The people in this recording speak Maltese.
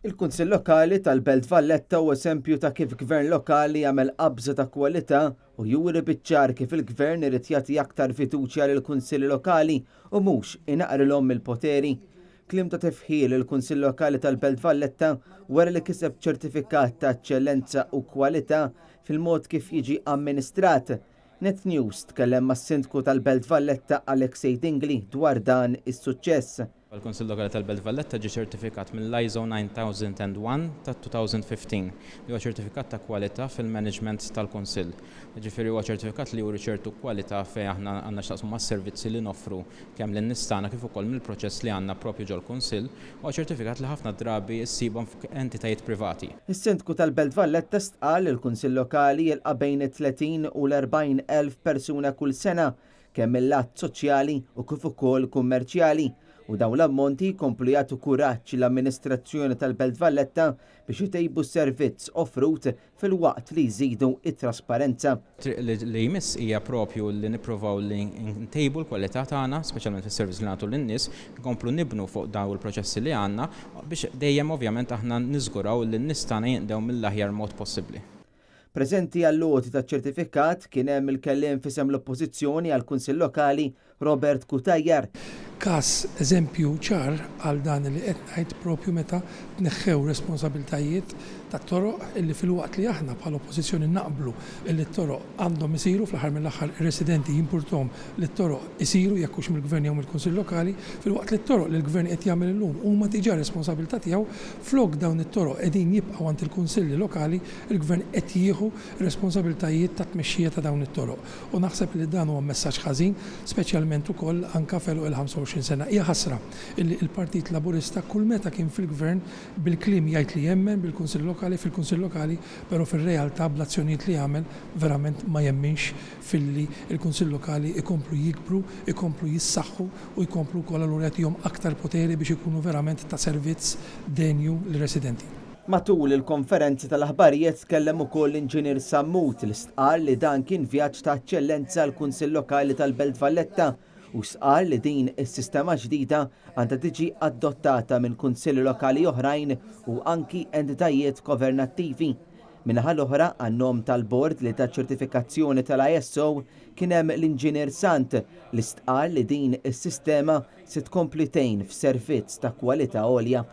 Il-Kunsill Lokali tal-Belt Valletta huwa eżempju ta' kif gvern lokali jagħmel qabża ta' kwalità u juri biċ-ċar kif il-gvern irid jagħti aktar fiduċja lill kunsilli lokali u mhux inaqrilhom il-poteri. Kliem ta' tifħil il-Kunsill Lokali tal-Belt Valletta wara li kiseb ċertifikat ta' eċċellenza u kwalità fil-mod kif jiġi amministrat. Net News tkellem mas-Sindku tal-Belt Valletta Alexej Dingli dwar dan is-suċċess. Il-Kunsill Lokali tal-Belt Valletta ġie ċertifikat mill-ISO 9001 ta' 2015 li huwa ċertifikat ta' kwalità fil-management tal-Kunsill. Ġifieri huwa ċertifikat li juri ċertu kwalità fejn aħna għandna x'taqsmu mas-servizzi li noffru kemm lin-nies tagħna kif ukoll mill-proċess li għandna proprju ġol-Kunsill, huwa ċertifikat li ħafna drabi ssibhom f'entitajiet privati. Is-Sindku tal-Belt Valletta stqal il-Kunsill Lokali jilqa' bejn 30 u l-40 elf persuna kull sena kemm mill-lat soċjali u kif ukoll kummerċjali. U dawn l-ammonti jkomplu jagħtu kuraġġ l-amministrazzjoni tal-Belt Valletta biex itejbu s-servizz offrut fil-waqt li jżidu it-trasparenza. Li jmiss hija propju li nippruvaw li ntejbu l-kwalità tagħna, speċjalment fis-servizz li nagħtu lin-nies, nkomplu nibnu fuq dawn il-proċessi li għandna biex dejjem ovvjament aħna niżguraw li n-nies tagħna jinqdew mill-aħjar mod possibbli. Preżenti għall-loti taċ-ċertifikat kien hemm il-kelliem fisem l-Oppożizzjoni għall-Kunsill Lokali Robert Kutajjar. Każ eżempju ċar għal dan li qed ngħid propju meta tneħħew responsabiltajiet tat-toroq illi fil-waqt li aħna bħala oppożizzjoni naqblu illi t-toroq għandhom isiru fl-aħħar mill-aħħar ir-residenti jimpurtom li t-toroq isiru jekk hux mill-Gvern jew mill-Kunsill Lokali, fil-waqt li t-toroq li l-Gvern qed jagħmel illum huma diġà responsabilità tiegħu flok dawn it-toroq qegħdin jibqgħu għand il-Kunsilli Lokali, il-Gvern qed jieħu responsabiltajiet ta' tmexxija ta' dawn it-toroq. U naħseb li dan huwa messaġġ ħażin, speċjalment ukoll anke felgħu il-25 sena. Hija ħasra illi il-Partit Laburista kull meta kien fil-Gvern bil-kliem jgħid li jemmen bil-Kunsill Lokali fil-Kunsill Lokali, però fir-realtà bl-azzjonijiet li jagħmel verament ma jemminx filli il-Kunsill Lokali ikomplu jikbru, ikomplu jissaħħu u jkomplu wkoll allura jagħtihom aktar poteri biex ikunu verament ta' servizz denju lir-residenti. Matul il-konferenzi tal-aħbarijiet tkellem ukoll l-Inġinier Sammut li stqal li dan kien vjaġġ ta' eċċellenza għall Kunsill Lokali tal-Belt Valletta u stqal li din is-sistema ġdida għandha tiġi adottata minn kunsilli lokali oħrajn u anki entitajiet governattivi. Minnaħa l-oħra għan-nom tal-bord li ta' ċertifikazzjoni tal-ISO kien hemm l-Inġinier Sant li stqal li din is-sistema se tkompli tgħin f'servizz ta' kwalità għolja.